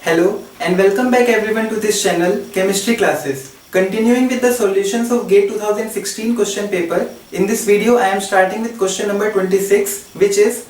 Hello and welcome back everyone to this channel Chemistry Classes. Continuing with the solutions of GATE 2016 question paper, in this video I am starting with question number 26, which is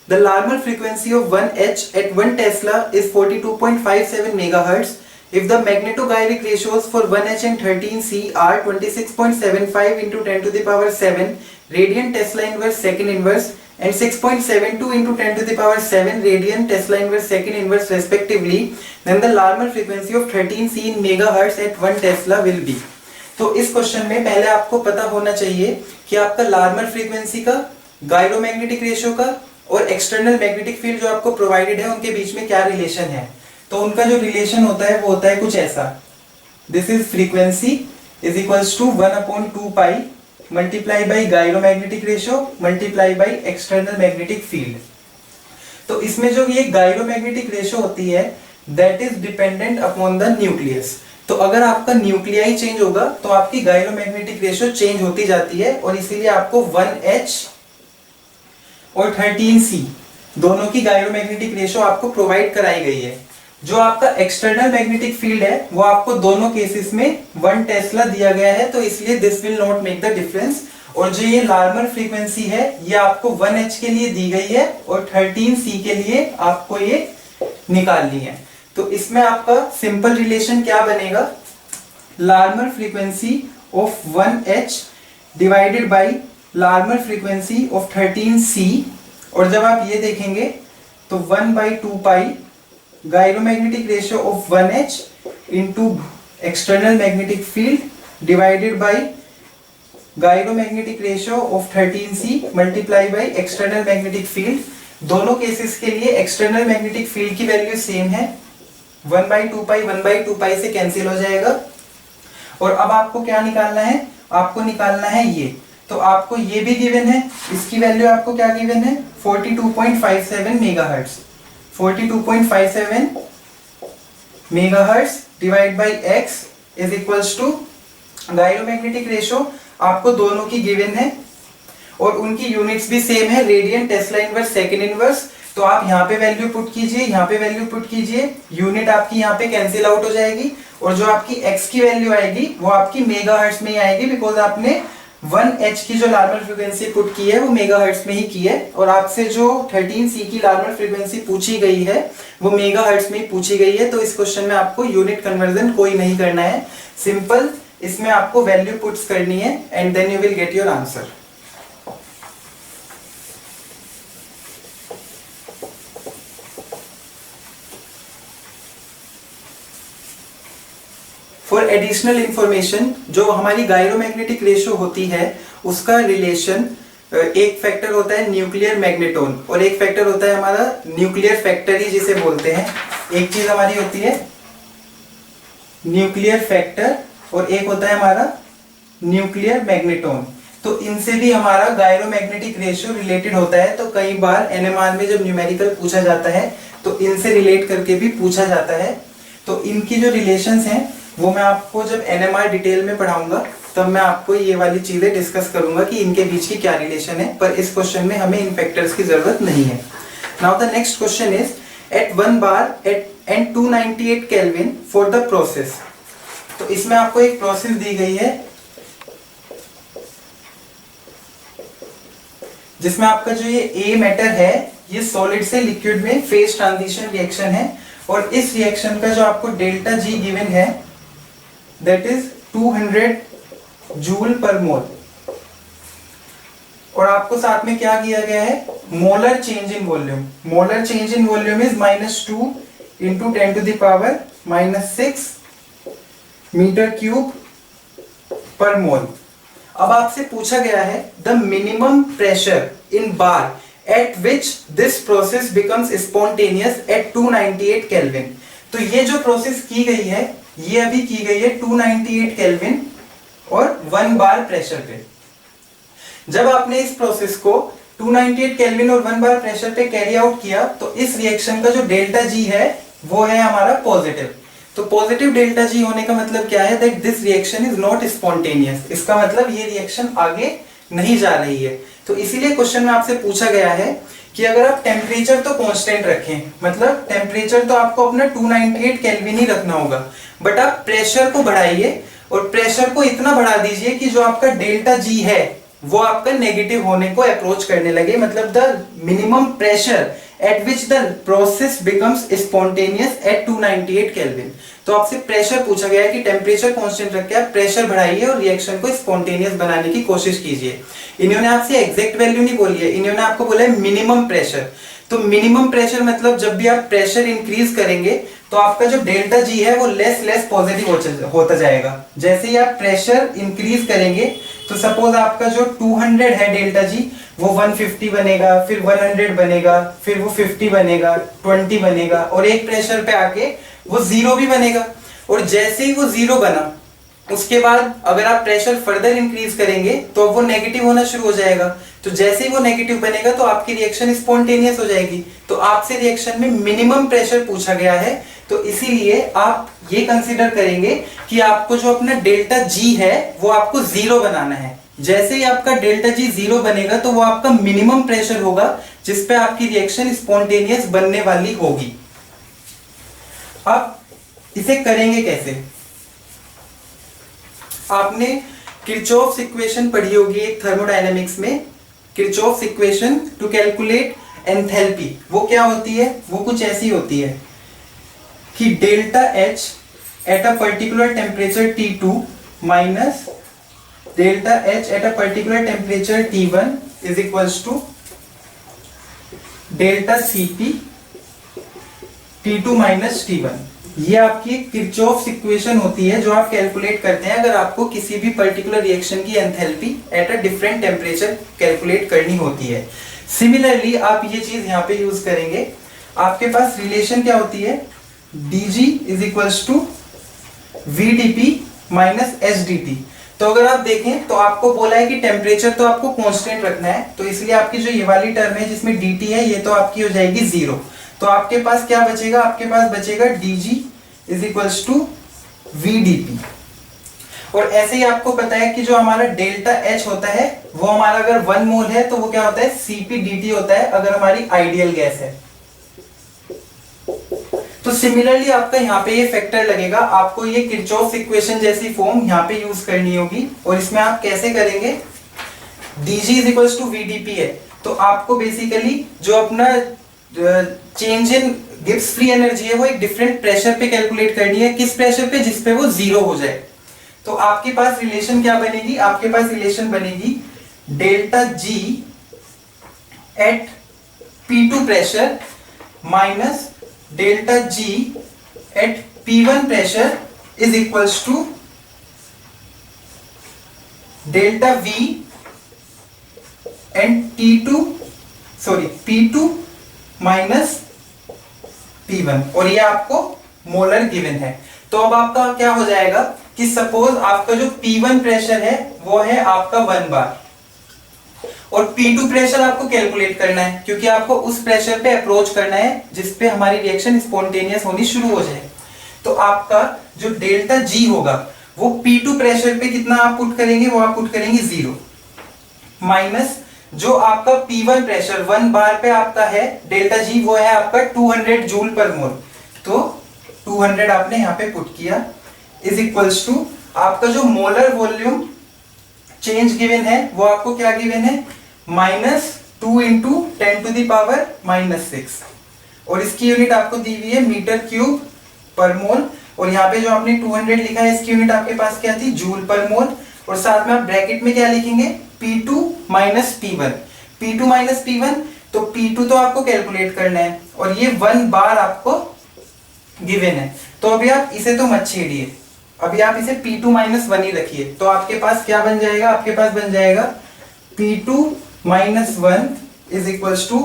the Larmor frequency of 1H at 1 Tesla is 42.57 MHz. If the magnetogyric ratios for 1H and 13C are 26.75 into 10 to the power 7 radian Tesla inverse second inverse and 6.72 into 10 to the power 7 radian Tesla inverse second inverse respectively, then the Larmor frequency of 13C in megahertz at 1 Tesla will be. तो इस question में पहले आपको पता होना चाहिए कि आपका लार्मर फ्रीक्वेंसी का, गायरोमैग्नेटिक रेशियो का और एक्सटर्नल मैग्नेटिक फील्ड जो आपको प्रोवाइडेड है उनके बीच में क्या रिलेशन है। तो उनका जो रिलेशन होता है वो होता है कुछ ऐसा, this is frequency is equals to 1/2 pi multiply by gyromagnetic ratio multiply by external magnetic field. तो इसमें जो ये गायरोमैग्नेटिक रेशियो होती है that is dependent upon the nucleus. तो अगर आपका न्यूक्लियाई चेंज होगा तो आपकी गायरोमैग्नेटिक रेशियो चेंज होती जाती है और इसीलिए आपको 1H और 13C दोनों की गायरोमैग्नेटिक रेशियो आपको प्रोवाइड कराई गई है। जो आपका एक्सटर्नल मैग्नेटिक फील्ड है वो आपको दोनों केसेस में 1 टेस्ला दिया गया है, तो इसलिए this will not make the difference. और जो ये लार्मर फ्रीक्वेंसी है ये आपको 1H के लिए दी गई है और 13C के लिए आपको ये निकालनी है। तो इसमें आपका सिंपल रिलेशन क्या बनेगा, Larmor frequency of 1H divided by Larmor frequency of 13C, और जब आप ये देखेंगे तो 1/2 pi gyromagnetic ratio of 1H into external magnetic field divided by gyromagnetic ratio of 13C multiply by external magnetic field. दोनों cases के लिए external magnetic field की वैल्यू सेम है, 1/2 पाई से कैंसिल हो जाएगा। और अब आपको क्या निकालना है, आपको निकालना है ये, तो आपको ये भी गिवन है, इसकी वैल्यू आपको क्या गिवन है 42.57 megahertz. 42.57 megahertz divide by x is equals to gyromagnetic ratio आपको दोनों की गिवन है और उनकी यूनिट्स भी सेम है, radian Tesla inverse second inverse. तो आप यहाँ पे वैल्यू पुट कीजिए, यहाँ पे वैल्यू पुट कीजिए, यूनिट आपकी यहाँ पे कैंसिल आउट हो जाएगी और जो आपकी x की वैल्यू आएगी वो आपकी मेगाहर्ट्ज में ही आएगी, बिकॉज आपने 1H की जो लार्मर फ्रीक्वेंसी पुट की है वो मेगाहर्ट्ज में ही की है और आपसे जो 13C की लार्मर फ्रीक्वेंसी पूछी गई है वो मेगाहर्ट्ज में ही पूछी गई है। तो इस क्वेश्चन में आपको यूनिट कन्वर्जन कोई नहीं करना है, सिंपल इसमें आपको वैल्यू पुट्स करनी है and then you will get your answer. For additional information, जो हमारी गायरोमैग्नेटिक रेशियो होती है उसका रिलेशन, एक फैक्टर होता है न्यूक्लियर मैग्नेटोन और एक फैक्टर होता है हमारा न्यूक्लियर फैक्टर ही जिसे बोलते हैं। एक चीज हमारी होती है न्यूक्लियर फैक्टर और एक होता है हमारा न्यूक्लियर मैग्नेटोन। तो इनसे भी हमारा गायरोमैग्नेटिक रेशियो रिलेटेड होता है। तो कई बार एनएमआर में जब न्यूमेरिकल पूछा जाता है तो इनसे रिलेट करके भी पूछा जाता है। तो इनकी जो रिलेशंस हैं वो मैं आपको जब एनएमआर डिटेल में पढ़ाऊंगा तब मैं आपको ये वाली चीजें डिस्कस करूंगा कि इनके बीच की क्या रिलेशन है, पर इस क्वेश्चन में हमें इन फैक्टर्स की जरूरत नहीं है। Now the next question is at 1 bar at 298 kelvin for the process. तो इसमें आपको एक प्रोसेस दी गई है जिसमें आपका जो ये ए मैटर है ये सॉलिड से लिक्विड में फेज ट्रांजिशन रिएक्शन है और इस रिएक्शन का जो आपको डेल्टा जी गिवन है दैट इज 200 जूल पर मोल। और आपको साथ में क्या किया गया है, molar change in volume. Molar change in volume is -2 into 10 to the power -6 metre cube per mole. अब आपसे पूछा गया है the minimum pressure in bar at which this process becomes spontaneous at 298 kelvin. तो ये जो प्रोसेस की गई है ये अभी की गई है 298 केल्विन और 1 बार प्रेशर पे। जब आपने इस प्रोसेस को 298 केल्विन और 1 बार प्रेशर पे कैरी आउट किया तो इस रिएक्शन का जो डेल्टा जी है वो है हमारा पॉजिटिव। तो पॉजिटिव डेल्टा जी होने का मतलब क्या है, that this reaction is not spontaneous. इसका मतलब ये रिएक्शन आगे नहीं जा रही है। तो इसीलिए क्वेश्चन में आपसे पूछा गया है कि अगर आप टेम्परेचर तो कांस्टेंट रखें, मतलब टेम्परेचर तो आपको अपना 298 केल्विन ही रखना होगा, बट आप प्रेशर को बढ़ाइए और प्रेशर को इतना बढ़ा दीजिए कि जो आपका डेल्टा जी है वो आपका नेगेटिव होने को अप्रोच करने लगे, मतलब the minimum pressure at which the process becomes spontaneous at 298 kelvin. तो आपसे प्रेशर पूछा गया है कि टेम्परेचर कांस्टेंट रख के आप प्रेशर बढ़ाइए और रिएक्शन को स्पॉन्टेनियस बनाने की कोशिश कीजिए। इन्होंने आपसे एग्जैक्ट वैल्यू नहीं बोली है, इन्होंने आपको बोला है मिनिमम प्रेशर। तो मिनिमम प्रेशर मतलब जब भी आप प्रेशर इंक्रीज करेंगे तो आपका जो डेल्टा जी है वो लेस पॉजिटिव होता जाएगा। जैसे ही आप प्रेशर इंक्रीज करेंगे तो सपोज आपका जो 200 है डेल्टा जी वो 150 बनेगा, फिर 100 बनेगा, फिर वो 50 बनेगा, 20 बनेगा और एक प्रेशर पे आके वो 0 भी बनेगा। और जैसे ही वो 0 बना उसके बाद अगर आप प्रेशर फर्दर इंक्रीज करेंगे तो वो नेगेटिव होना शुरू हो जाएगा। तो जैसे ही वो नेगेटिव बनेगा तो आपकी रिएक्शन स्पॉन्टेनियस हो जाएगी। तो आपसे रिएक्शन में मिनिमम प्रेशर पूछा गया है, तो इसीलिए आप ये कंसीडर करेंगे कि आपको जो अपना डेल्टा जी है वो आपको 0 बनाना है। जैसे ही आपका डेल्टा जी 0 बनेगा तो वो आपका मिनिमम प्रेशर होगा जिसपे आपकी रिएक्शन स्पॉन्टेनियस बनने वाली होगी। अब इसे करेंगे कैसे? आपने किरचॉफ्स इक्वेशन पढ़ी होगी एक थर्मोडायनेमिक्स में, Kirchhoff's equation two calculate enthalpy. वो क्या होती है? वो कुछ ऐसी होती है कि delta H at a particular temperature T2 minus delta H at a particular temperature T1 is equals to delta Cp T2 minus T1। ये आपकी किरचॉफ्स इक्वेशन होती है जो आप कैलकुलेट करते हैं अगर आपको किसी भी पर्टिकुलर रिएक्शन की enthalpy at a different temperature calculate करनी होती है। सिमिलरली आप ये चीज यहाँ पे यूज करेंगे। आपके पास रिलेशन क्या होती है? dg is equals to vdp minus sdt। तो अगर आप देखें तो आपको बोला है कि टेम्परेचर तो आपको कांस्टेंट रखना है, तो इसलिए आपकी जो ये वाली टर्म है जिसमें dt है ये तो आपकी हो जाएगी 0। तो आपके पास क्या बचेगा? आपके पास बचेगा dg is equals to vdp। और ऐसे ही आपको पता है कि जो हमारा डेल्टा H होता है वो हमारा अगर 1 मोल है तो वो क्या होता है? Cp dt होता है अगर हमारी आइडियल गैस है। तो सिमिलरली आपका यहाँ पे ये फैक्टर लगेगा, आपको ये किरचॉफ्स इक्वेशन जैसी फॉर्म यहाँ पे यूज करनी होगी। और इसमें आप कैसे करेंगे? dg is equals to vdp है, तो आपको बेसिकली जो अपना change in Gibbs free energy है वो एक डिफरेंट प्रेशर पे कैलकुलेट करनी है। किस प्रेशर पे? जिसपे वो 0 हो जाए। तो आपके पास रिलेशन क्या बनेगी? आपके पास रिलेशन बनेगी delta G at P2 pressure minus delta G at P1 pressure is equals to delta V and P2 minus P1। और ये आपको मोलर गिवन है। तो अब आपका क्या हो जाएगा कि सपोज आपका जो P1 प्रेशर है वो है आपका 1 बार और P2 प्रेशर आपको कैलकुलेट करना है क्योंकि आपको उस प्रेशर पे अप्रोच करना है जिसपे हमारी रिएक्शन स्पॉन्टेनियस होनी शुरू हो जाए। तो आपका जो डेल्टा जी होगा वो P2 प्रेशर पे कितना आप पुट करेंगे? वो आप पुट करेंगे 0 माइनस जो आपका P1 प्रेशर 1 बार पे आपका है डेल्टा जी वो है आपका 200 जूल पर मोल। तो 200 आपने यहाँ पे पुट किया इज इक्वल्स टू आपका जो मोलर वॉल्यूम चेंज गिवन है वो आपको क्या गिवन है? -2 इंटू 10 टू द पावर -6। और इसकी यूनिट आपको दी हुई है मीटर क्यूब पर मोल। और यहाँ पे जो आपने 200 लिखा है इसकी यूनिट आपके पास क्या थी? जूल पर मोल। और साथ में आप ब्रैकेट में क्या लिखेंगे? P2 minus P1। P2 minus P1, तो P2 तो आपको कैलकुलेट करना है और ये 1 बार आपको गिवन है। तो अभी आप इसे तो मत छेड़िए, अभी आप इसे P2 माइनस 1 ही रखिए। तो आपके पास क्या बन जाएगा? आपके पास बन जाएगा P2 minus 1 is equals to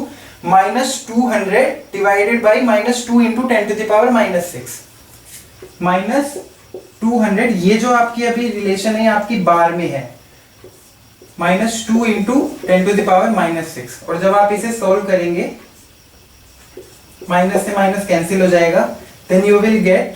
-200 divided by -2 into 10 to the power -6 -200। ये जो आपकी अभी रिलेशन है आपकी बार में है -2 इंटू 10 टू द पावर -6। और जब आप इसे सोल्व करेंगे माइनस से माइनस कैंसिल हो जाएगा, then you will get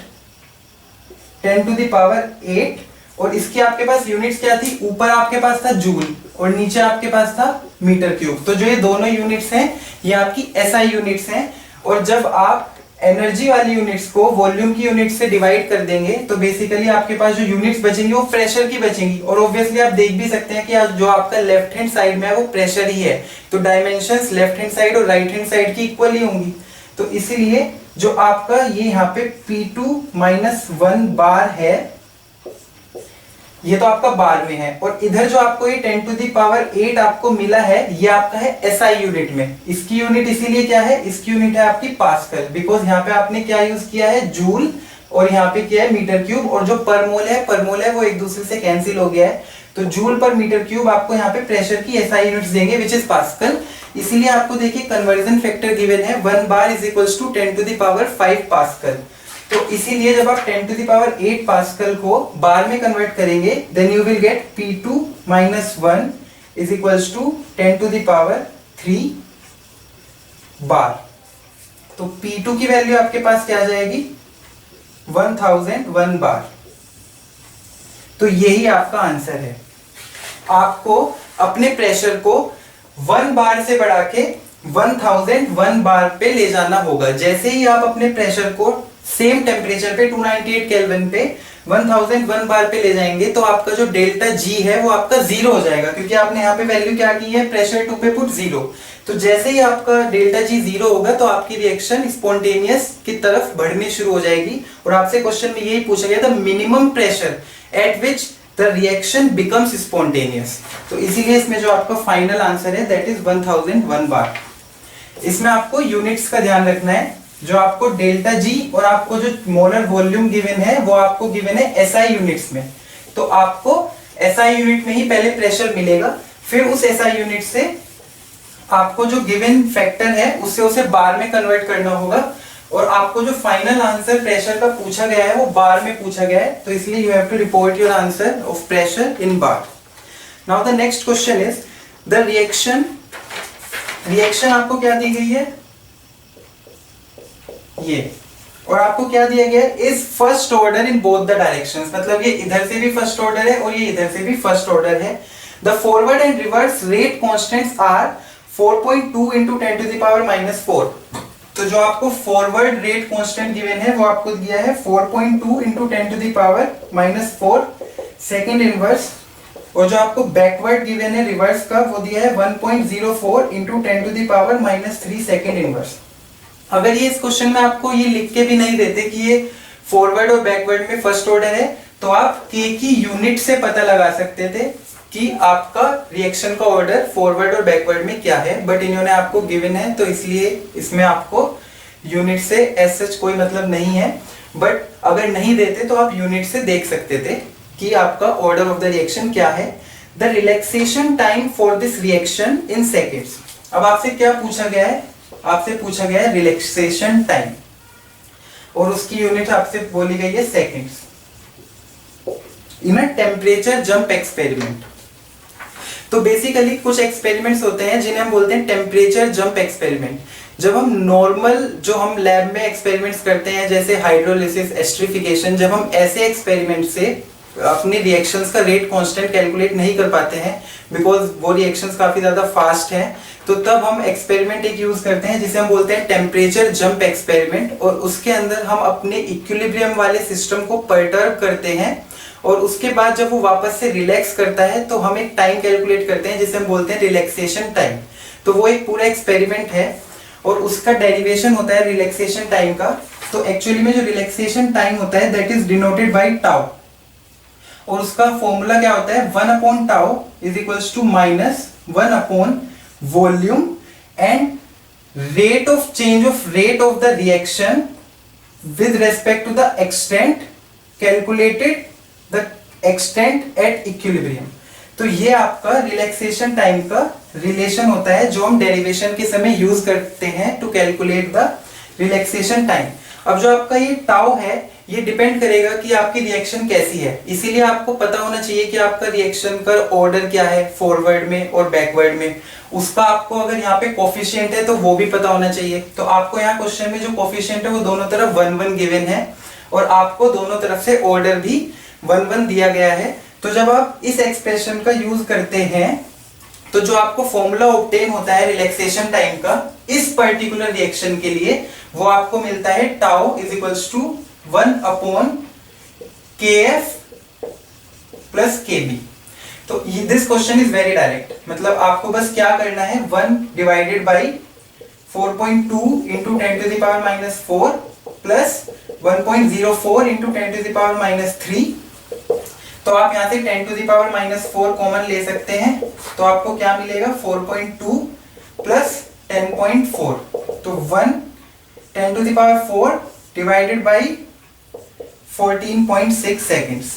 10 to the power 8 और इसकी आपके पास यूनिट्स क्या थी, ऊपर आपके पास था जूल और नीचे आपके पास था मीटर क्यूब। तो जो ये दोनों यूनिट्स हैं ये आपकी एसआई यूनिट्स हैं। और जब आप एनर्जी वाली यूनिट्स को वॉल्यूम की यूनिट से डिवाइड कर देंगे तो बेसिकली आपके पास जो यूनिट्स बचेंगी वो प्रेशर की बचेंगी। और ऑब्वियसली आप देख भी सकते हैं कि जो आपका लेफ्ट हैंड साइड में है वो प्रेशर ही है, तो डायमेंशंस लेफ्ट हैंड साइड और राइट हैंड साइड की इक्वल ही होंगी। तो इसीलिए जो आपका ये यहाँ पे P2-1 बार है ये तो आपका बार में है, और इधर जो आपको ये 10⁸ आपको मिला है ये आपका है एसआई यूनिट में। इसकी यूनिट इसीलिए क्या है, इसकी यूनिट है आपकी पास्कल, बिकॉज यहाँ पे आपने क्या यूज किया है, जूल, और यहाँ पे क्या है मीटर क्यूब, और जो पर मोल है वो एक दूसरे से कैंसिल हो गया है। तो जूल पर मीटर क्यूब आपको यहाँ पे प्रेशर की एसआई यूनिट्स देंगे विच इज पास्कल। इसीलिए आपको देखिए कन्वर्जन फैक्टर गिवन है 1 bar is equals to 10⁵ pascal. तो इसीलिए जब आप 10⁸ पास्कल को बार में कन्वर्ट करेंगे then you will get P2-1 is equals to 10⁵ bar. तो P2 की वैल्यू आपके पास क्या आ जाएगी, 1001 बार। तो यही आपका आंसर है। आपको अपने प्रेशर को 1 बार से बढ़ा के 1001 बार पे ले जाना होगा। जैसे ही आप अपने प्रेशर को सेम टेम्परेचर पे 298 केल्विन पे 1001 बार पे ले जाएंगे तो आपका जो डेल्टा जी है वो आपका 0 हो जाएगा, क्योंकि आपने यहाँ पे वैल्यू क्या की है, प्रेशर 2 पे पुट 0। तो जैसे ही आपका डेल्टा जी 0 होगा तो आपकी रिएक्शन स्पॉन्टेनियस की तरफ बढ़नी शुरू हो जाएगी। और आपसे क्वेश्चन में यही पूछा गया था, minimum pressure at which the reaction becomes spontaneous. तो इसीलिए इसमें जो आपका फाइनल आंसर है दैट इज 1001 बार। इसमें आपको यूनिट्स का ध्यान रखना है, जो आपको डेल्टा जी और आपको जो मोलर वॉल्यूम गिवन है वो आपको गिवन है एसआई यूनिट्स में। तो आपको एसआई यूनिट में ही पहले प्रेशर मिलेगा, फिर उस एसआई यूनिट से आपको जो गिवन फैक्टर है उससे उसे बार में कन्वर्ट करना होगा। और आपको जो फाइनल आंसर प्रेशर का पूछा गया है वो बार में पूछा गया है, तो इसलिए you have to report your answer of pressure in bar. Now the next question is the reaction आपको क्या दी गई है, ये, और आपको क्या दिया गया है, is first order in both the directions. मतलब ये इधर से भी फर्स्ट ऑर्डर है और ये इधर से भी फर्स्ट ऑर्डर है। The forward and reverse rate constants are 4.2 into 10⁻⁻⁴। तो जो आपको फॉरवर्ड रेट कांस्टेंट गिवन है वो आपको दिया है 4.2 into 10⁻⁻⁴ सेकंड इनवर्स, और जो आपको बैकवर्ड गिवन है रिवर्स का वो दिया है 1.04 into 10⁻⁻³ सेकंड इनवर्स। अगर ये इस क्वेश्चन में आपको ये लिख के भी नहीं देते कि ये फॉरवर्ड और बैकवर्ड में फर्स्ट ऑर्डर है तो आप के की यूनिट से पता लगा सकते थे कि आपका रिएक्शन का ऑर्डर फॉरवर्ड और बैकवर्ड में क्या है, बट इन्होंने आपको गिवन है तो इसलिए इसमें आपको यूनिट से एज सच कोई मतलब नहीं है। बट अगर नहीं देते तो आप यूनिट से देख सकते थे कि आपका ऑर्डर ऑफ द रिएक्शन क्या है। The relaxation time for this reaction in seconds. अब आपसे क्या पूछा गया है, आपसे पूछा गया है रिलैक्सेशन टाइम और उसकी यूनिट आपसे बोली गई है seconds in a temperature jump experiment. तो बेसिकली कुछ एक्सपेरिमेंट्स होते हैं जिन्हें हम बोलते हैं टेम्परेचर जंप एक्सपेरिमेंट। जब हम नॉर्मल जो हम लैब में एक्सपेरिमेंट्स करते हैं जैसे हाइड्रोलिसिस, एस्ट्रिफिकेशन, जब हम ऐसे एक्सपेरिमेंट से अपनी रिएक्शंस का रेट कांस्टेंट कैलकुलेट नहीं कर पाते हैं बिकॉज वो रिएक्शंस काफी ज्यादा फास्ट हैं, तो तब हम एक्सपेरिमेंट एक यूज करते हैं जिसे हम बोलते हैं टेम्परेचर जंप एक्सपेरिमेंट। और उसके अंदर हम अपने इक्विलिब्रियम वाले सिस्टम को परटर्ब करते हैं और उसके बाद जब वो वापस से रिलैक्स करता है तो हम एक टाइम कैलकुलेट करते हैं जिसे हम बोलते हैं रिलैक्सेशन टाइम। तो वो एक पूरा एक्सपेरिमेंट है और उसका डेरिवेशन होता है रिलैक्सेशन टाइम का। तो एक्चुअली में जो रिलैक्सेशन टाइम होता है that is denoted by tau, और उसका फॉर्मूला क्या होता है 1/टाउ is equals to -1 volume and rate of change of rate of the reaction with respect to the extent calculated the extent at equilibrium. तो ये आपका रिलैक्सेशन टाइम का रिलेशन होता है जो हम डेरिवेशन के समय यूज करते हैं to calculate the relaxation time. अब जो आपका ये टाउ है ये डिपेंड करेगा कि आपकी रिएक्शन कैसी है, इसीलिए आपको पता होना चाहिए कि आपका रिएक्शन का ऑर्डर क्या है फॉरवर्ड में और बैकवर्ड में। उसका आपको अगर यहाँ पे कोफिशिएंट है तो वो भी पता होना चाहिए। तो आपको यहाँ क्वेश्चन में जो कोफिशिएंट है वो दोनों तरफ 1 1 गिवन है और आपको दोनों तरफ से ऑर्डर भी 1 दिया गया है। तो जब आप इस एक्सप्रेशन का यूज करते हैं तो जो आपको फॉर्मूला ऑब्टेन होता है रिलैक्सेशन टाइम का इस पर्टिकुलर रिएक्शन के लिए, वो आपको मिलता है tau is equals to 1/kf plus kb। तो this question is very direct, मतलब आपको बस क्या करना है, 1 divided by 4.2 into 10 to the power minus 4 plus 1.04 into 10 to the power minus 3। तो आप यहाँ से 10 to the power minus 4 common ले सकते हैं, तो आपको क्या मिलेगा 4.2 प्लस 10.4, तो 1 10 to the power 4 divided by 14.6 seconds.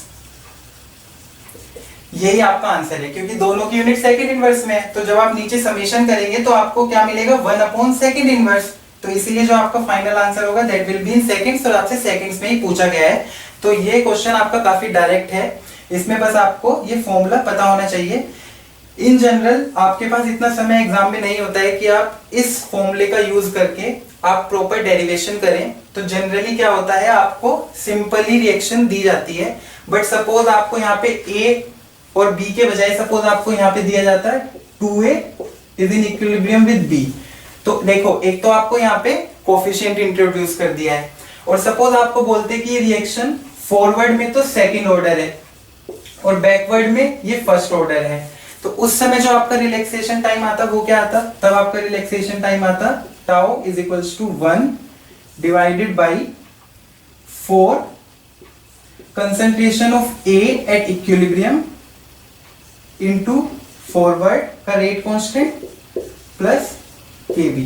यही आपका आंसर है, क्योंकि दोनों की यूनिट सेकंड इनवर्स में है। तो जब आप नीचे समेशन करेंगे तो आपको क्या मिलेगा 1/सेकंड इनवर्स। तो इसीलिए जो आपका फाइनल आंसर होगा that will be in seconds, और आपसे सेकंड्स में ही पूछा गया है। तो ये क्वेश्चन आपका काफी डायरेक्ट है, इसमें बस आपको ये फॉर्मूला पता होना चाहिए। इन जनरल आपके पास इतना समय एग्जाम में नहीं होता है कि आप इस फॉर्मूले का यूज करके आप प्रॉपर डेरिवेशन करें। तो जनरली क्या होता है, आपको सिंपली रिएक्शन दी जाती है, बट सपोज आपको यहाँ पे ए और बी के बजाय सपोज आपको यहाँ पे दिया जाता है 2a is in equilibrium with b। तो देखो, एक तो आपको यहाँ पे कोफिशिएंट इंट्रोड्यूस कर दिया है, और सपोज आपको बोलते कि ये रिएक्शन फॉरवर्ड में तो सेकंड ऑर्डर है और बैकवर्ड में ये फर्स्ट ऑर्डर है। तो उस समय जो आपका रिलैक्सेशन टाइम आता वो क्या आता, तब आपका रिलैक्सेशन टाइम आता tau is equals to 1 divided by 4 concentration of A at equilibrium into forward का रेट कांस्टेंट प्लस kb।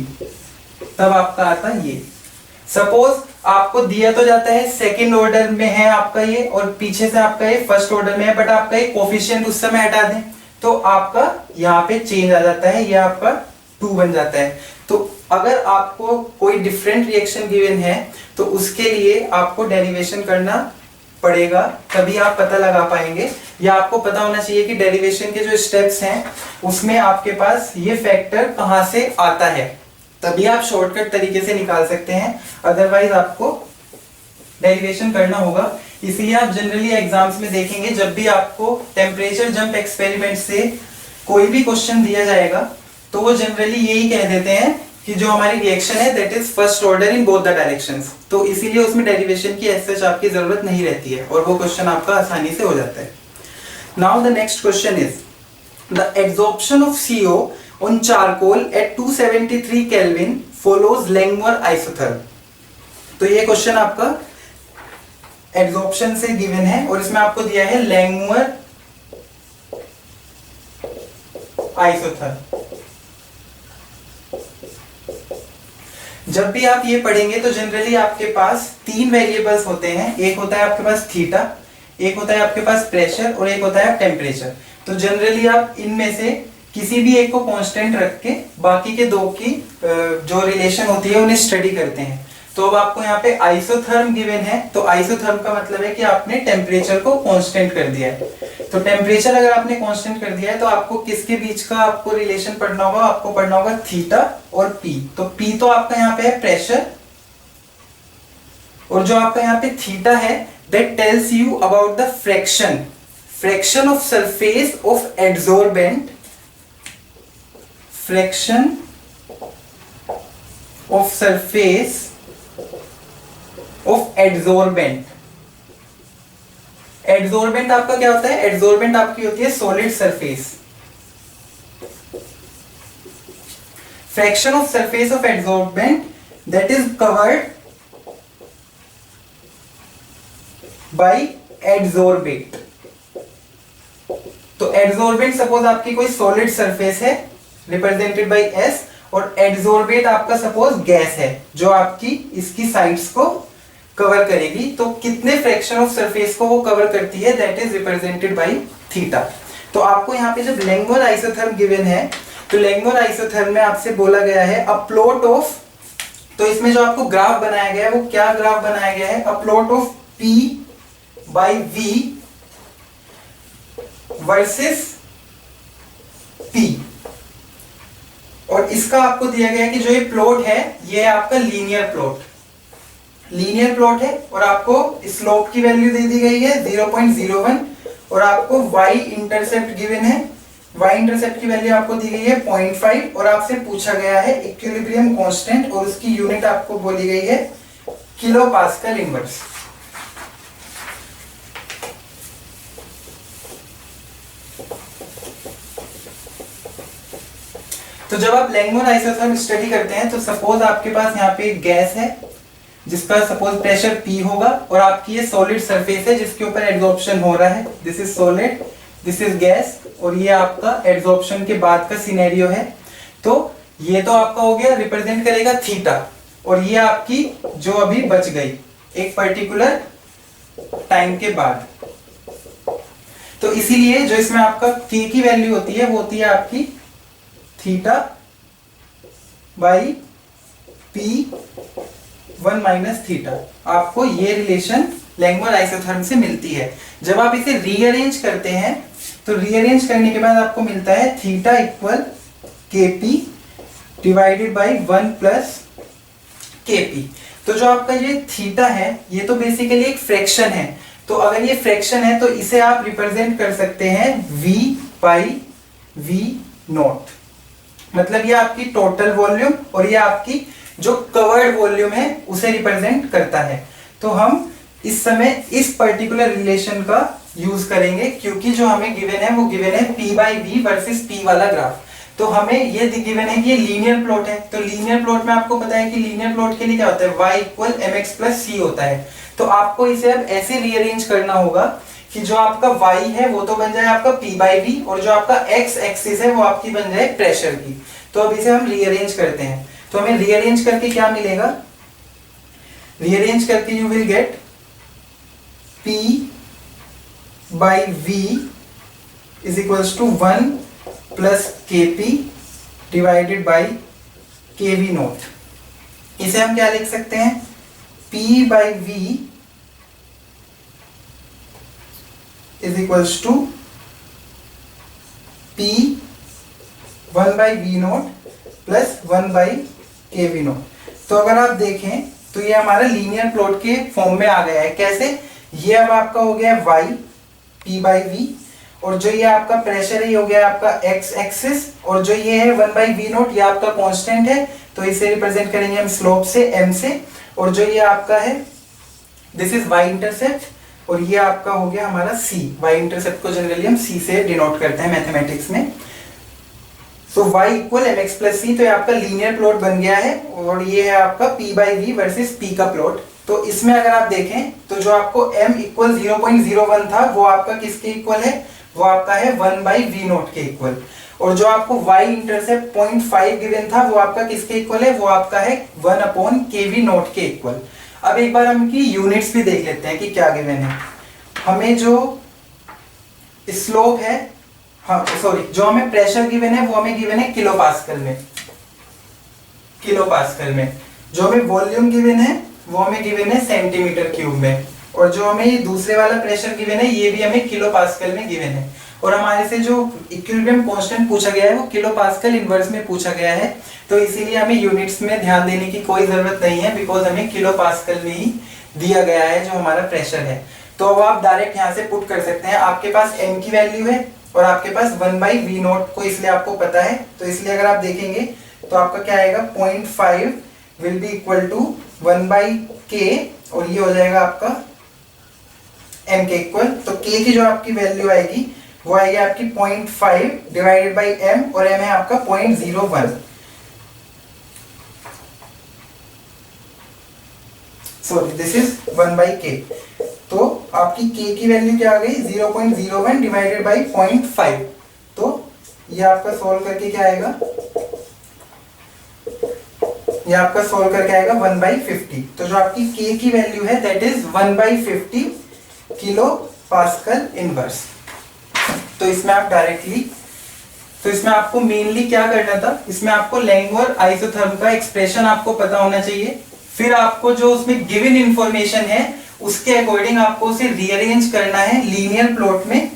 तब आपका आता ये। सपोज आपको दिया तो जाता है सेकंड ऑर्डर में है आपका ये, और पीछे से आपका ये फर्स्ट ऑर्डर में है, बट आपका ये कोफिशिएंट उस समय हटा दें तो आपका यहाँ पे चेंज आ जाता है, ये आपका 2 बन जाता है। तो अगर आपको कोई डिफरेंट रिएक्शन गिवन है तो उसके लिए आपको डेरिवेशन करना पड़ेगा, तभी आप पता लगा पाएंगे। या आपको पता होना चाहिए कि डेरिवेशन के जो स्टेप्स हैं उसमें आपके पास ये फैक्टर कहां से आता है, तभी आप शॉर्टकट तरीके से निकाल सकते हैं, अदरवाइज आपको डेरिवेशन करना होगा। इसलिए आप जनरली एग्जाम्स में देखेंगे जब भी आपको टेम्परेचर जंप एक्सपेरिमेंट से कोई भी क्वेश्चन दिया जाएगा तो वो जनरली यही कह देते हैं कि जो हमारी रिएक्शन है that is first order in both the directions. तो इसीलिए उसमें डेरिवेशन की एज सच आपकी जरूरत नहीं रहती है और वो क्वेश्चन आपका आसानी से हो जाता है। Now the next question is the absorption of CO on charcoal at 273 Kelvin follows Langmuir isotherm। तो ये क्वेश्चन आपका एब्जॉर्प्शन से गिवन है और इसमें आपको दिया है Langmuir isotherm। जब भी आप ये पढ़ेंगे तो जनरली आपके पास 3 वेरिएबल्स होते हैं, एक होता है आपके पास थीटा, एक होता है आपके पास प्रेशर और एक होता है टेम्परेचर। तो जनरली आप इनमें से किसी भी एक को कांस्टेंट रख के बाकी के 2 की जो रिलेशन होती है उन्हें स्टडी करते हैं। तो अब आपको यहाँ पे आइसोथर्म गिवन है, तो आइसोथर्म का मतलब है कि आपने टेम्परेचर को कांस्टेंट कर दिया है। तो टेम्परेचर अगर आपने कांस्टेंट कर दिया है तो आपको किसके बीच का आपको रिलेशन पढ़ना होगा, आपको पढ़ना होगा थीटा और पी। तो पी तो आपका यहाँ पे है प्रेशर, और जो आपका यहाँ पे थीटा है that tells you about the fraction of surface of adsorbent, fraction of surface of adsorbent. Adsorbent आपका क्या होता है, एडसोर्बेंट आपकी होती है solid surface. Fraction of surface of adsorbent that is covered by adsorbate. तो एडसोर्बेंट सपोज आपकी कोई सॉलिड सरफेस है रिप्रेजेंटेड बाय S, और एडसोर्बेट आपका सपोज गैस है जो आपकी इसकी साइड्स को कवर करेगी। तो कितने फ्रैक्शन ऑफ सरफेस को वो कवर करती है that is represented by theta. तो आपको यहाँ पे जब Langmuir आइसोथर्म गिवन है तो Langmuir आइसोथर्म में आपसे बोला गया है अ प्लॉट ऑफ, तो इसमें जो आपको ग्राफ बनाया गया है वो क्या ग्राफ बनाया गया है, a plot of P by V versus P। और इसका आपको दिया गया है कि जो ये प्लॉट है ये है आपका लीनियर प्लॉट। लीनियर प्लॉट है और आपको स्लोप की वैल्यू दे दी गई है 0.01 और आपको y इंटरसेप्ट गिवन है, y इंटरसेप्ट की वैल्यू आपको दी गई है 0.5 और आपसे पूछा गया है इक्विलिब्रियम कांस्टेंट और उसकी यूनिट आपको बोली गई है किलो पास्कल इनवर्स। तो जब आप लैंगमुर आइसोथर्म स्टडी करते हैं तो सपोज आपके पास यहाँ पे एक गैस है जिसका सपोज प्रेशर P होगा और आपकी ये सॉलिड सरफेस है जिसके ऊपर एड्सॉर्प्शन हो रहा है। This is solid, this is gas और ये आपका एड्सॉर्प्शन के बाद का सिनेरियो है। तो ये तो आपका हो गया, रिप्रेजेंट करेगा थीटा और ये आपकी जो अभी बच गई एक पर्टिकुलर टाइम के बाद। तो इसीलिए जो इसमें आपका K की वैल्यू होती है वो होती है आपकी theta by P1 minus theta. आपको ये रिलेशन लैंगमुर आइसोथर्म से मिलती है। जब आप इसे रीअरेंज करते हैं तो रीअरेंज करने के बाद आपको मिलता है theta equal Kp divided by 1 plus Kp। तो जो आपका ये थीटा है ये तो बेसिकली एक फ्रैक्शन है, तो अगर ये फ्रैक्शन है तो इसे आप रिप्रेजेंट कर सकते हैं V बाई V नॉट। मतलब ये आपकी टोटल वॉल्यूम और ये आपकी जो कवर्ड वॉल्यूम है उसे रिप्रेजेंट करता है। तो हम इस समय इस पर्टिकुलर रिलेशन का यूज करेंगे क्योंकि जो हमें गिवन है वो गिवन है P by V versus P वाला ग्राफ। तो हमें ये गिवन है कि ये लीनियर प्लॉट है, तो लीनियर प्लॉट में आपको पता है कि लीनियर प्लॉट के लिए क्या होता है, y equal mx plus c होता है। तो आपको इसे अब ऐसे रीअरेंज करना होगा कि जो आपका y है वो तो बन जाए आपका P बाई V और जो आपका x एक्सिस है वो आपकी बन जाए प्रेशर की। तो अब इसे हम रीअरेंज करते हैं, तो हमें रीअरेंज करके क्या मिलेगा, रीअरेंज करके you will get P by V is equals to 1 plus Kp divided by Kv naught. इसे हम क्या लिख सकते हैं, P by V is equals to P 1 by V naught plus 1 by Kv naught. तो अगर आप देखें तो ये हमारा लीनियर प्लॉट के फॉर्म में आ गया है। कैसे, ये अब आपका हो गया y P बाई V और जो ये आपका प्रेशर है ये हो गया आपका x एक्सिस और जो ये है 1 बाई V नोट ये आपका कांस्टेंट है, तो इसे रिप्रेजेंट करेंगे हम स्लोप से m से। और जो ये आपका है दिस इज y इंटरसेप्ट और ये आपका हो गया हमारा c। y इंटरसेप्ट को जनरली हम c से डिनोट करते हैं मैथमेटिक्स में। सो y equal mx plus c, तो ये आपका लीनियर प्लॉट बन गया है और ये है आपका p by V versus p का प्लॉट। तो इसमें अगर आप देखें तो जो आपको m इक्वल 0.01 था वो आपका किसके इक्वल है, वो आपका है 1 बाई V नोट के इक्वल। और जो आपको y इंटरसेप्ट 0.5 गिवन था वो आपका किसके इक्वल है, वो आपका है 1 अपॉन Kv नोट के इक्वल। अब एक बार हम इनकी यूनिट्स भी देख लेते हैं कि क्या गिवन है। हमें जो स्लोप है, हाँ सॉरी, जो हमें प्रेशर गिवन है वो हमें गिवन है किलो पास्कल में, किलो पास्कल में। जो हमें वॉल्यूम गिवन है वो हमें गिवन है सेंटीमीटर क्यूब में और जो हमें ये दूसरे वाला प्रेशर गिवन है ये भी हमें किलो पास्कल में गिवन है। और हमारे से जो इक्विलिब्रियम कांस्टेंट पूछा गया है वो किलो पास्कल इनवर्स में पूछा गया है, तो इसीलिए हमें यूनिट्स में ध्यान देने की कोई जरूरत नहीं है बिकॉज हमें किलो पास्कल में ही दिया गया है जो हमारा प्रेशर है। तो अब आप डायरेक्ट यहाँ से पुट कर सकते हैं। आपके पास m की वैल्यू है और आपके पास 1 बाई V नोट को इसलिए आपको पता है, तो इसलिए अगर आप देखेंगे तो आपका क्या आएगा 0.5 will be equal to 1 by K और ये हो जाएगा आपका m के इक्वल। तो k की जो आपकी वैल्यू आएगी वो आएगी आपकी 0.5 डिवाइडेड बाई m और m है आपका 0.01। Sorry this is 1 by k। तो आपकी k की वैल्यू क्या आ गई 0.01 डिवाइडेड बाई 0.5। तो ये आपका सोल्व करके क्या आएगा, ये आपका सोल्व करके आएगा 1 बाई 50। तो जो आपकी k की वैल्यू है that is 1 by 50 kilo pascal inverse. तो इसमें आप डायरेक्टली, तो इसमें आपको मेनली क्या करना था, इसमें आपको लैंगमुर आइसोथर्म का एक्सप्रेशन आपको पता होना चाहिए। फिर आपको जो उसमें गिवन इंफॉर्मेशन है उसके अकॉर्डिंग आपको उसे रीअरेंज करना है लीनियर प्लॉट में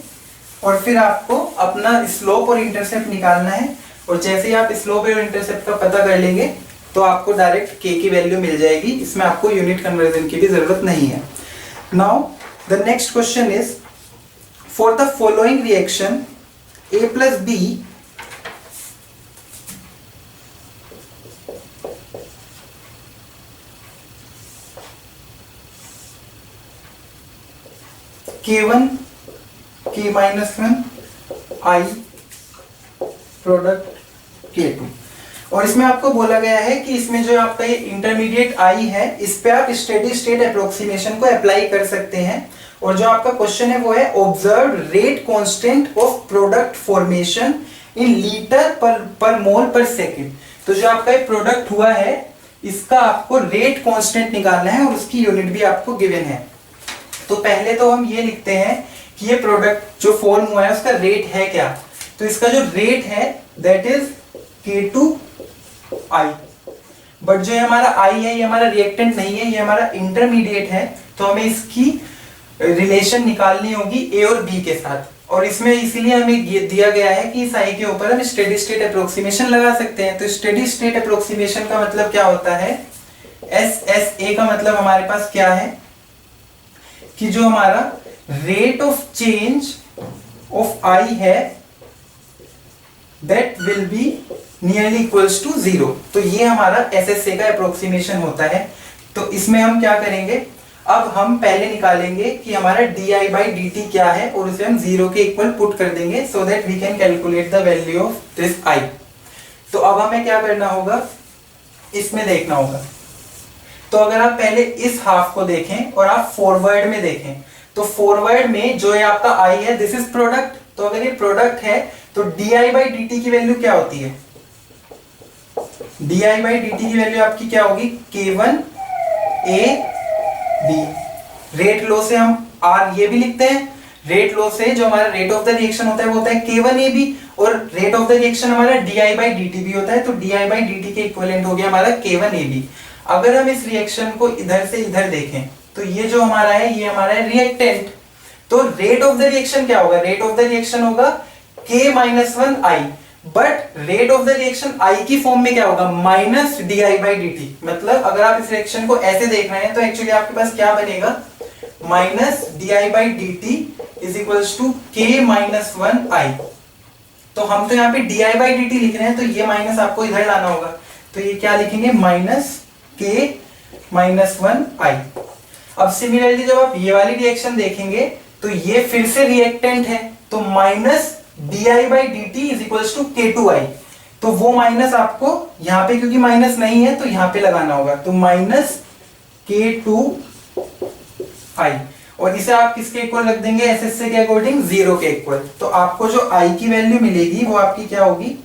और फिर आपको अपना स्लोप और इंटरसेप्ट निकालना है। और जैसे ही आप स्लोप और इंटरसेप्ट का पता कर लेंगे तो आपको डायरेक्ट k की वैल्यू मिल जाएगी, इसमें आपको यूनिट कन्वर्जन की भी जरूरत नहीं है। Now the next question is for the following reaction a plus B K1 K-1 I product K2, और इसमें आपको बोला गया है कि इसमें जो आपका ये इंटरमीडिएट I है इस पे आप स्टेडी स्टेट अप्रोक्सीमेशन को अप्लाई कर सकते हैं, और जो आपका क्वेश्चन है वो है observe rate constant of product formation in litre पर मोल पर सेकंड। तो जो आपका ये प्रोडक्ट हुआ है इसका आपको रेट कांस्टेंट निकालना है और उसकी यूनिट भी आपको गिवन है। तो पहले तो हम ये लिखते हैं कि ये प्रोडक्ट जो फॉर्म हुआ है उसका रेट है क्या। तो इसका जो रेट है दैट इज K2I, बट जो हमारा I है ये हमारा रिएक्टेंट नहीं है, ये हमारा इंटरमीडिएट है, तो हमें इसकी रिलेशन निकालनी होगी A और B के साथ, और इसमें इसीलिए हमें ये दिया गया है कि इस I के ऊपर हम स्टेडी स्टेट अप्रोक्सीमेशन लगा सकते हैं। तो स्टेडी स्टेट अप्रोक्सीमेशन का मतलब क्या होता है, SSA का मतलब हमारे पास क्या है कि जो हमारा rate of change of I है that will be nearly equals to 0। तो ये हमारा SSA का अप्रोक्सीमेशन होता है। तो इसमें हम क्या करेंगे, अब हम पहले निकालेंगे कि हमारा di/dt क्या है और उसे हम 0 के इक्वल पुट कर देंगे so that we can calculate the value of this I। तो अब हमें क्या करना होगा, इसमें देखना होगा। तो अगर आप पहले इस हाफ को देखें और आप फॉरवर्ड में देखें, तो फॉरवर्ड में जो है आपका I है दिस इज प्रोडक्ट। तो अगर ये प्रोडक्ट है तो di/dt की वैल्यू क्या होती है, di/dt की वैल्यू आपकी क्या होगी K1 AB। रेट लॉ से हम R ये भी लिखते हैं, रेट लॉ से जो हमारा रेट ऑफ द रिएक्शन होता है वो होता है K1 AB, और रेट ऑफ द रिएक्शन हमारा di/dt भी होता है। तो di/dt के इक्विवेलेंट हो गया हमारा K1 AB। अगर हम इस रिएक्शन को इधर से इधर देखें तो ये जो हमारा है ये हमारा है रिएक्टेंट। तो रेट ऑफ द रिएक्शन क्या होगा, रेट ऑफ द रिएक्शन होगा K-1I, but rate of the reaction I की फॉर्म में क्या होगा माइनस di/dt। मतलब अगर आप इस रिएक्शन को ऐसे देख रहे हैं तो एक्चुअली आपके पास क्या बनेगा, minus di/dt is equals to K-1I। तो हम तो यहाँ पे di/dt लिख रहे हैं, तो ये माइनस आपको इधर लाना होगा, तो ये क्या लिखेंगे माइनस K-1I। अब सिमिलरली जब आप ये वाली रिएक्शन देखेंगे तो ये फिर से रिएक्टेंट है, तो minus di/dt is equals to K2I। तो वो माइनस आपको यहाँ पे क्योंकि माइनस नहीं है तो यहाँ पे लगाना होगा, तो माइनस K2I, और इसे आप किसके इक्वल रख देंगे SSA के अकॉर्डिंग 0 के इक्वल। तो आपको जो I की वैल्यू मिलेगी वो आपकी क्या होगी,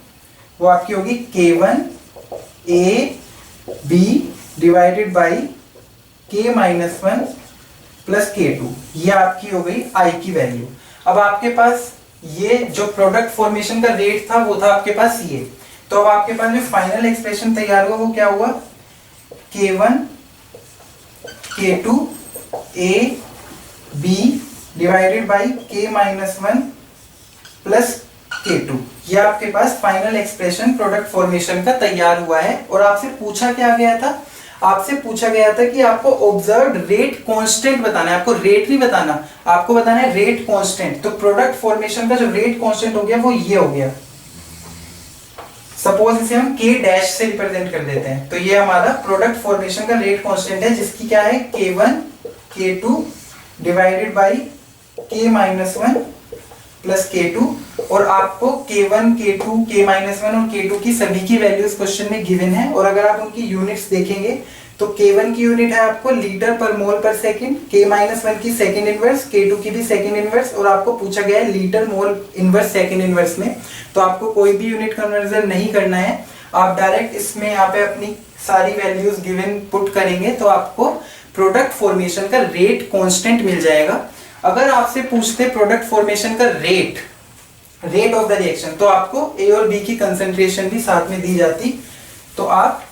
वो आपकी होगी K1AB divided by K-1 plus K2, ये आपकी हो गई I की वैल्यू। अब आपके पास ये जो प्रोडक्ट फॉर्मेशन का रेट था वो था आपके पास ये, तो अब आपके पास जो फाइनल एक्सप्रेशन तैयार हुआ वो क्या हुआ, K1 K2 AB divided by K-1 plus K2, ये आपके पास फाइनल एक्सप्रेशन प्रोडक्ट फॉर्मेशन का तैयार हुआ है। और आपसे पूछा क्या गया था, आपसे पूछा गया था कि आपको ऑब्जर्व्ड रेट कांस्टेंट बताना है, आपको रेट नहीं बताना, आपको बताना है रेट कांस्टेंट। तो प्रोडक्ट फॉर्मेशन का जो रेट कांस्टेंट हो गया वो ये हो गया, सपोज इसे हम K डैश से रिप्रेजेंट कर देते हैं, तो ये हमारा प्रोडक्ट फॉर्मेशन का रेट कांस्टेंट है जिसकी क्या है K1 K2 divided by K-1 plus K2, और आपको K1 K2 K-1 और K2 की सभी की वैल्यूज क्वेश्चन में गिवन है। और अगर आप उनकी यूनिट्स देखेंगे तो K1 की यूनिट है आपको लीटर पर मोल पर सेकंड, K-1 की सेकंड इनवर्स, K2 की भी सेकंड इनवर्स, और आपको पूछा गया है litre mole inverse second inverse में। तो आपको कोई भी यूनिट कन्वर्जन नहीं करना है, आप डायरेक्ट इसमें यहाँ पे अपनी सारी वैल्यूज गिवन पुट करेंगे तो आपको प्रोडक्ट फॉर्मेशन का रेट कांस्टेंट मिल जाएगा। अगर आपसे पूछते प्रोडक्ट फॉर्मेशन का रेट ऑफ द रिएक्शन, तो आपको A और B की कंसंट्रेशन भी साथ में दी जाती, तो आप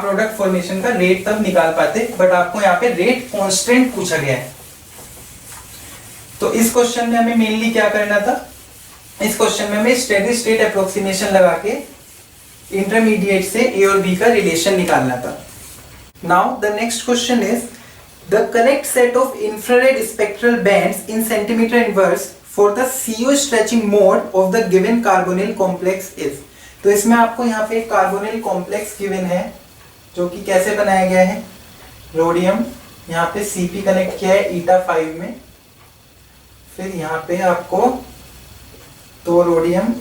प्रोडक्ट फॉर्मेशन का रेट तब निकाल पाते, बट आपको यहाँ पे रेट कांस्टेंट पूछा गया है। तो इस क्वेश्चन में हमें मेनली क्या करना था, इस क्वेश्चन में हमें स्टेडी स्टेट अप्रोक्सीमेशन लगा के इंटरमीडिएट से ए और बी का रिलेशन निकालना था। Now the next question is the correct set of infrared spectral bands in centimetre inverse for the CO stretching mode of the given carbonyl complex is. तो इसमें आपको यहाँ पे एक कार्बोनिल कॉम्प्लेक्स गिवन है जो कि कैसे बनाया गया है, रोडियम यहाँ पे Cp कनेक्ट किया है 𝜂5 में, फिर यहाँ पे आपको 2 रोडियम,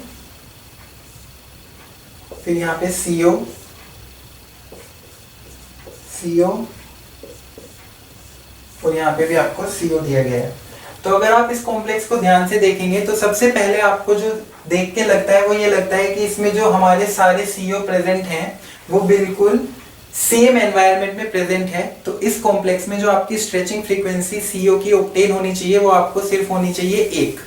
फिर यहाँ पे CO और यहाँ पे भी आपको CO दिया गया है। तो अगर आप इस कॉम्प्लेक्स को ध्यान से देखेंगे तो सबसे पहले आपको जो देख के लगता है वो ये लगता है कि इसमें जो हमारे सारे CO प्रेजेंट हैं वो बिल्कुल सेम एनवायरनमेंट में प्रेजेंट है। तो इस कॉम्प्लेक्स में जो आपकी स्ट्रेचिंग फ्रीक्वेंसी CO की ऑब्टेन होनी चाहिए वो आपको सिर्फ होनी चाहिए 1।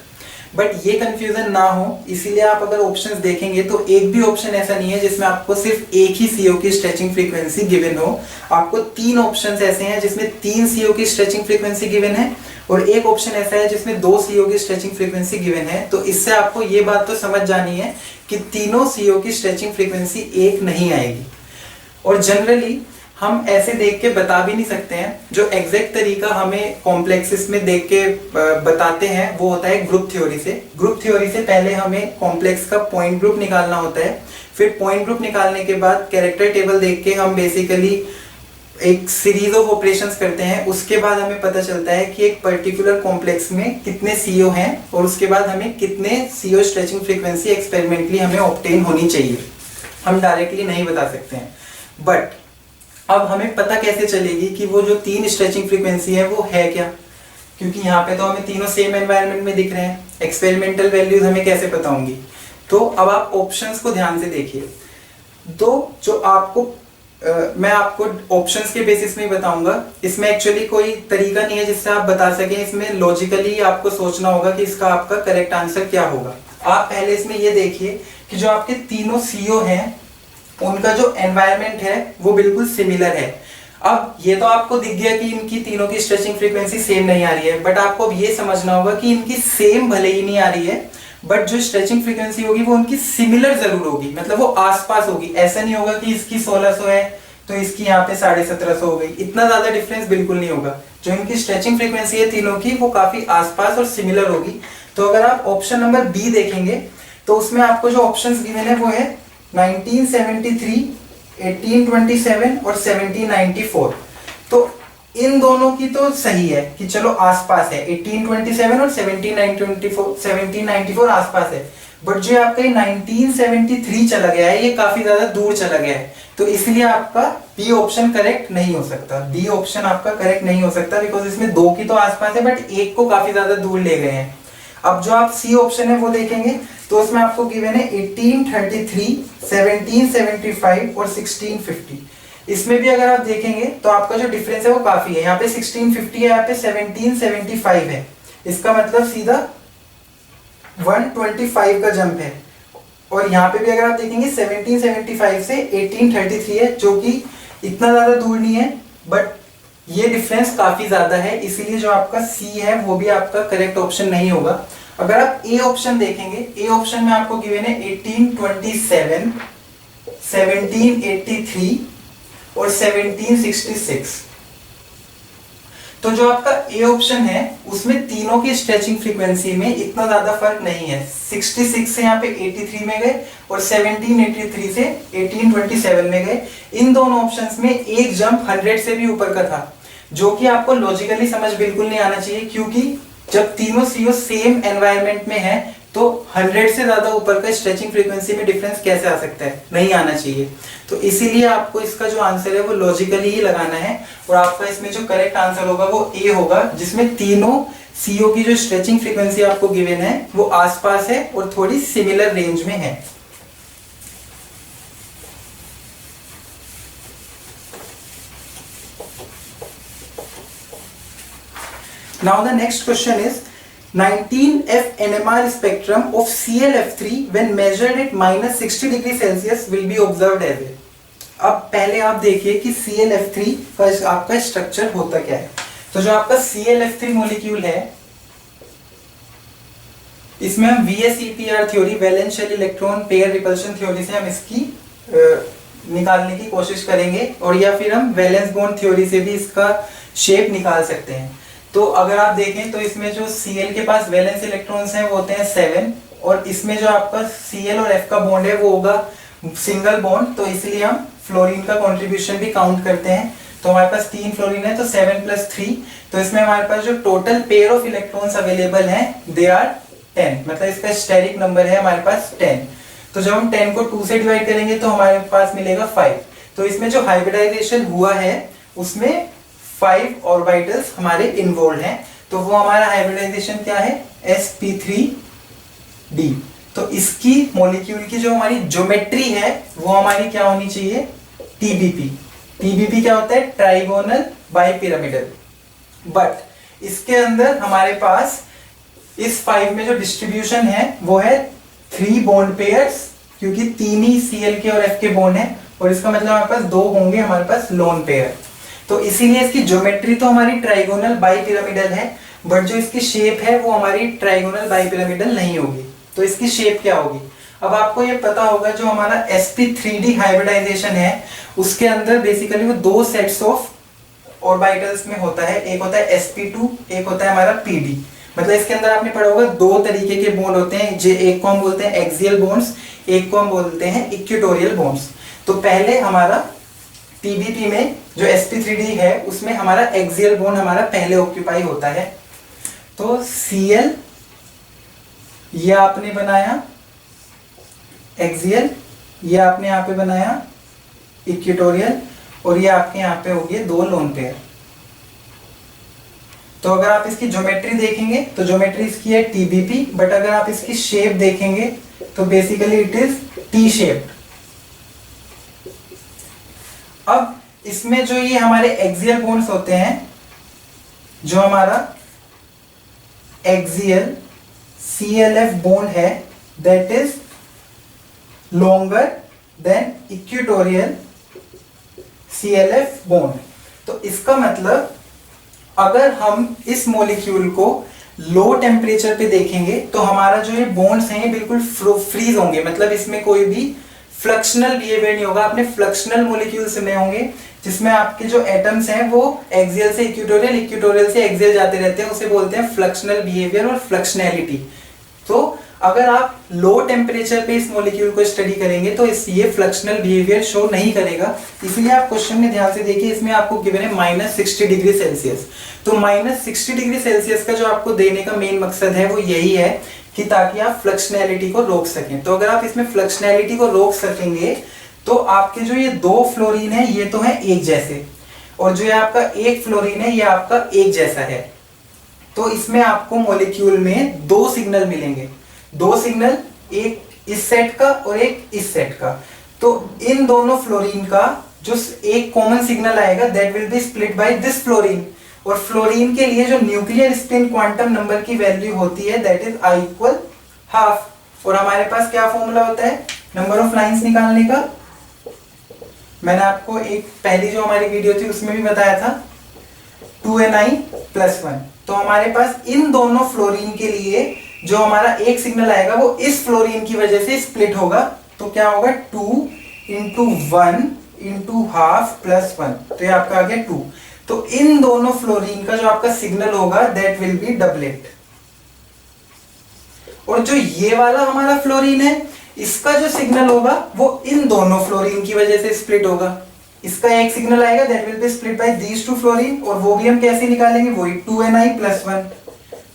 बट ये कंफ्यूजन ना हो इसीलिए आप अगर ऑप्शंस देखेंगे तो एक भी ऑप्शन ऐसा नहीं है जिसमें आपको सिर्फ एक ही CO की स्ट्रेचिंग फ्रीक्वेंसी गिवन हो। आपको 3 ऑप्शंस ऐसे हैं जिसमें 3 CO की स्ट्रेचिंग फ्रीक्वेंसी गिवन है और एक ऑप्शन ऐसा है जिसमें 2 CO की स्ट्रेचिंग फ्रीक्वेंसी गिवन है। तो इससे आपको ये बात तो समझ जानी है कि तीनों CO की स्ट्रेचिंग फ्रीक्वेंसी एक नहीं आएगी। और जनरली हम ऐसे देख के बता भी नहीं सकते हैं, जो एग्जैक्ट तरीका हमें कॉम्प्लेक्सेस में देख के बताते हैं वो होता है ग्रुप थ्योरी से। ग्रुप थ्योरी से पहले हमें कॉम्प्लेक्स का पॉइंट ग्रुप निकालना होता है, फिर पॉइंट ग्रुप निकालने के बाद कैरेक्टर टेबल देख के हम बेसिकली एक सीरीज ऑफ ऑपरेशंस करते हैं। उसके बाद हमें पता चलता है कि एक पर्टिकुलर कॉम्प्लेक्स में कितने CO हैं और उसके बाद हमें कितने CO स्ट्रेचिंग फ्रीक्वेंसी एक्सपेरिमेंटली हमें ऑब्टेन होनी चाहिए। हम डायरेक्टली नहीं बता सकते हैं। बट अब हमें पता कैसे चलेगी कि वो जो 3 स्ट्रेचिंग फ्रीक्वेंसी है वो है क्या, क्योंकि यहाँ पे तो हमें तीनों सेम एनवायरनमेंट में दिख रहे हैं। एक्सपेरिमेंटल वैल्यूज हमें कैसे पता होंगी? तो अब आप ऑप्शंस को ध्यान से देखिए। तो जो आपको मैं आपको ऑप्शंस के बेसिस में ही बताऊंगा। इसमें एक्चुअली कोई तरीका नहीं है जिससे आप बता सकें, इसमें लॉजिकली आपको सोचना होगा कि इसका आपका करेक्ट आंसर क्या होगा। आप पहले इसमें ये देखिए कि जो आपके तीनों CO हैं उनका जो एनवायरनमेंट है वो बिल्कुल सिमिलर है। अब ये तो आपको दिख गया कि इनकी तीनों की स्ट्रेचिंग फ्रीक्वेंसी सेम नहीं आ रही है, बट आपको अब ये समझना होगा कि इनकी सेम भले ही नहीं आ रही है बट जो स्ट्रेचिंग फ्रीक्वेंसी होगी वो उनकी सिमिलर जरूर होगी, मतलब वो आसपास होगी। ऐसा नहीं होगा कि इसकी 1600 है तो इसकी यहाँ पे 1750 हो गई, इतना ज्यादा डिफरेंस बिल्कुल नहीं होगा। जो इनकी स्ट्रेचिंग फ्रीक्वेंसी है तीनों की वो काफी आसपास और सिमिलर होगी। तो अगर आप ऑप्शन नंबर बी देखेंगे तो उसमें आपको जो ऑप्शंस गिवन है वो है 1973, 1827 और 1794। तो इन दोनों की तो सही है कि चलो आसपास है, 1827 और 1794 आसपास है। बट जो आपका 1973 चला गया है ये काफी ज्यादा दूर चला गया है, तो इसलिए आपका बी ऑप्शन करेक्ट नहीं हो सकता। बी ऑप्शन आपका करेक्ट नहीं हो सकता बिकॉज इसमें 2 की तो आसपास है बट एक को काफी ज्यादा दूर ले गए हैं। अब जो आप सी ऑप्शन है वो देखेंगे तो उसमें आपको गिवन है 1833, 1775 और 1650। इसमें भी अगर आप देखेंगे तो आपका जो डिफरेंस है वो काफी है। यहाँ पे 1650 है, यहाँ पे 1775 है। इसका मतलब सीधा 125 का जंप है। और यहाँ पे भी अगर आप देखेंगे 1775 से 1833 है, जो कि इतना ज्यादा दूर नहीं है बट ये डिफरेंस काफी ज्यादा है, इसीलिए जो आपका सी है वो भी आपका करेक्ट ऑप्शन नहीं होगा। अगर आप ए ऑप्शन देखेंगे, ए ऑप्शन में आपको गिवन है 1827, 1783 और 1766। तो जो आपका ए ऑप्शन है उसमें तीनों की स्ट्रेचिंग फ्रीक्वेंसी में इतना ज्यादा फर्क नहीं है। 66 से यहाँ पे 83 में गए और 1783 से 1827 में गए। इन दोनों ऑप्शंस में एक जंप 100 से भी ऊपर का था, जो कि आपको लॉजिकली समझ बिल्कुल नहीं आना चाहिए, क्योंकि जब तीनों सीओ सेम एनवायरनमेंट में है तो 100 से ज्यादा ऊपर का स्ट्रेचिंग फ्रीक्वेंसी में डिफरेंस कैसे आ सकता है, नहीं आना चाहिए। तो इसीलिए आपको इसका जो आंसर है वो लॉजिकली ही लगाना है और आपका इसमें जो करेक्ट आंसर होगा वो ए होगा, जिसमें तीनों सीओ की जो स्ट्रेचिंग फ्रीक्वेंसी आपको गिवन है वो आसपास है और थोड़ी सिमिलर रेंज में है। Now the next question is 19F NMR spectrum of ClF3 when measured at -60 degree Celsius will be observed as a। अब पहले आप देखिए कि ClF3 का आपका स्ट्रक्चर होता क्या है। तो जो आपका ClF3 मॉलिक्यूल है इसमें हम VSEPR theory, valence shell electron pair repulsion theory से हम इसकी निकालने की कोशिश करेंगे, और या फिर हम वैलेंस बॉन्ड थ्योरी से भी इसका शेप निकाल सकते हैं। तो अगर आप देखें तो इसमें जो Cl के पास वैलेंस इलेक्ट्रॉन्स हैं वो होते हैं 7, और इसमें जो आपका Cl और F का बॉन्ड है वो होगा सिंगल बॉन्ड, तो इसलिए हम फ्लोरीन का कंट्रीब्यूशन भी काउंट करते हैं। तो हमारे पास 3 फ्लोरीन है तो 7 + 3, तो इसमें हमारे पास जो total pair of electrons available हैं दे आर 10, मतलब इसका स्टेरिक नंबर है हमारे पास 10। तो जब हम 10 को 2 से डिवाइड करेंगे तो हमारे पास मिलेगा 5। तो इसमें जो हाइब्रिडाइजेशन हुआ है उसमें 5 ऑर्बिटल्स हमारे इन्वॉल्व हैं, तो वो हमारा हाइब्रिडाइजेशन क्या है, sp3d। तो इसकी मॉलिक्यूल की जो हमारी ज्योमेट्री है वो हमारी क्या होनी चाहिए, tbp। tbp क्या होता है, ट्राइगोनल बाइपिरामिडल। बट इसके अंदर हमारे पास इस 5 में जो डिस्ट्रीब्यूशन है वो है 3 बॉन्ड पेयर्स, क्योंकि 3 ही Cl के और F के बॉन्ड है, और इसका मतलब हमारे पास 2 होंगे हमारे पास लोन पेयर। तो इसीलिए इसकी ज्योमेट्री तो हमारी ट्राइगोनल बाइपिरामिडल है, बट जो इसकी शेप है वो हमारी ट्राइगोनल बाइपिरामिडल नहीं होगी। तो इसकी शेप क्या होगी, अब आपको ये पता होगा जो हमारा sp3d हाइब्रिडाइजेशन है उसके अंदर बेसिकली वो 2 सेट्स ऑफ ऑर्बिटल्स में होता है, एक होता है sp2, एक होता है हमारा pd। मतलब इसके अंदर आपने पढ़ा होगा 2 तरीके के बॉन्ड होते हैं, जो एक को हम बोलते हैं एक्सियल बॉन्ड्स, एक को हम बोलते हैं इक्वेटोरियल बॉन्ड्स। तो पहले हमारा TBP में जो sp3d है उसमें हमारा एक्सियल बॉन्ड हमारा पहले ऑक्यूपाई होता है। तो Cl ये आपने बनाया एक्सियल, ये आपने यहाँ पे बनाया इक्वेटोरियल, और ये आपके यहाँ पे हो गए 2 लोन पेयर। तो अगर आप इसकी ज्योमेट्री देखेंगे तो ज्योमेट्री इसकी है TBP, बट अगर आप इसकी शेप देखेंगे तो basically it is T shaped. अब इसमें जो ये हमारे एक्सियल बॉन्ड्स होते हैं, जो हमारा एक्सियल CLF बॉन्ड है that is longer than equatorial CLF bond. तो इसका मतलब अगर हम इस मॉलिक्यूल को लो टेम्परेचर पे देखेंगे तो हमारा जो ये बॉन्ड्स हैं ये बिल्कुल फ्रीज होंगे, मतलब इसमें कोई भी फ्लक्शनल बिहेवियर नहीं होगा। आपने फ्लक्शनल मॉलिक्यूल सुने होंगे जिसमें आपके जो एटम्स हैं वो एक्सियल से इक्वेटोरियल, इक्वेटोरियल से एक्सियल जाते रहते हैं, उसे बोलते हैं फ्लक्शनल बिहेवियर और फ्लक्शनैलिटी। तो अगर आप लो टेम्परेचर पे इस मॉलिक्यूल को स्टडी करेंगे तो ये फ्लक्शनल बिहेवियर शो नहीं करेगा। इसलिए आप क्वेश्चन में ध्यान से देखिए, इसमें आपको गिवन है -60 डिग्री सेल्सियस। तो -60 डिग्री सेल्सियस का जो आपको देने का मेन मकसद है वो यही है कि ताकि आप फ्लक्शनैलिटी को रोक सकें। तो अगर आप इसमें फ्लक्शनैलिटी को रोक सकेंगे तो आपके जो ये 2 फ्लोरीन है ये तो है एक जैसे, और जो ये आपका 1 फ्लोरीन है ये आपका एक जैसा है। तो इसमें आपको मॉलिक्यूल में 2 सिग्नल मिलेंगे, 2 सिग्नल, एक इस सेट का और एक इस सेट का। तो इन दोनों फ्लोरीन का जो एक कॉमन सिग्नल आएगा that will be split by this fluorine, और फ्लोरीन के लिए जो न्यूक्लियर स्पिन क्वांटम नंबर की वैल्यू होती है दैट इज I = ½ और हमारे पास क्या फॉर्मूला होता है नंबर ऑफ लाइंस निकालने का, मैंने आपको एक पहली जो हमारी वीडियो थी उसमें भी बताया था 2ni + 1। तो हमारे पास इन दोनों फ्लोरीन के लिए जो हमारा एक सिग्नल आएगा वो इस फ्लोरीन की वजह से स्प्लिट होगा। तो क्या होगा 2 × 1 × ½ + 1, तो ये आपका आ गया 2। तो इन दोनों फ्लोरीन का जो आपका सिग्नल होगा दैट विल बी डबलेट, और जो ये वाला हमारा फ्लोरीन है इसका जो सिग्नल होगा वो इन दोनों फ्लोरीन की वजह से स्प्लिट होगा। इसका एक सिग्नल आएगा that will be split by these 2 fluorine, और वो भी हम कैसे निकालेंगे, वही 2ni + 1।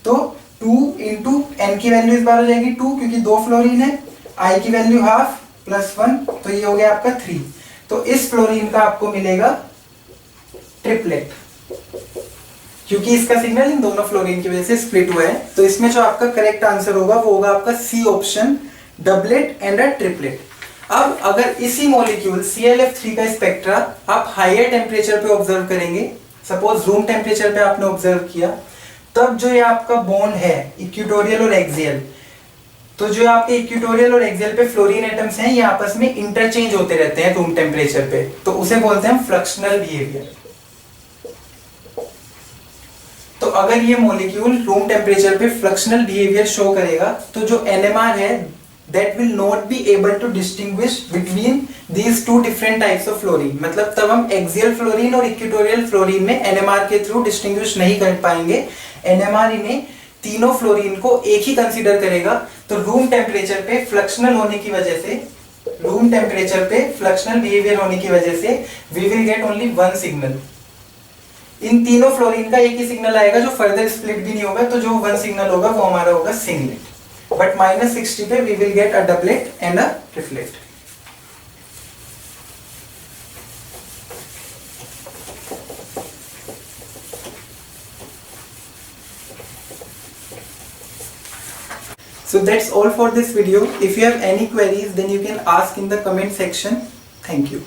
तो 2 × n की वैल्यू इस बार हो जाएगी 2 क्योंकि 2 फ्लोरीन है, i की वैल्यू ½ + 1, तो ये हो गया आपका 3। तो इस फ्लोरीन का आपको मिलेगा ट्रिपलेट, क्योंकि इसका सिग्नल इन दोनों फ्लोरीन की वजह से स्प्लिट हुआ है। तो इसमें जो आपका करेक्ट आंसर होगा वो होगा आपका C option, doublet and a triplet. अब अगर इसी मॉलिक्यूल ClF3 का स्पेक्ट्रा आप हायर टेम्परेचर पे ऑब्जर्व करेंगे, सपोज रूम टेम्परेचर पे आपने ऑब्जर्व किया, तब जो ये आपका बॉन्ड है इक्वेटोरियल और एक्सियल, तो जो आपके इक्वेटोरियल और एक्सियल पे फ्लोरीन एटम्स हैं ये आपस में इंटरचेंज होते रहते हैं रूम टेम्परेचर पे, तो उसे बोलते हैं फ्लक्शनल बिहेवियर। तो अगर ये मॉलिक्यूल रूम टेम्परेचर पे फ्लक्शनल बिहेवियर शो करेगा तो जो NMR है that will not be able to distinguish between these two different types of fluorine. मतलब तब हम एक्सियल फ्लोरीन और इक्वेटोरियल फ्लोरीन में NMR के थ्रू डिस्टिंग्विश नहीं कर पाएंगे. NMR इन्हें तीनों फ्लोरीन को एक ही कंसीडर करेगा. तो रूम टेम्परेचर पे फ्लक्शनल होने की वजह से, रूम टेम्परेचर पे फ्लक्शनल बिहेवियर होने की वजह से we will get only one signal. इन तीनों फ्लोरीन का एक ही सिग्नल आएगा जो फर्दर स्प्लिट भी नहीं होगा. तो जो वन सिग्नल होगा वो हमारा होगा सिंगलेट. बट -60 पे we will get a doublet and a triplet. So that's all for this video. If you have any queries, then you can ask in the comment section. Thank you.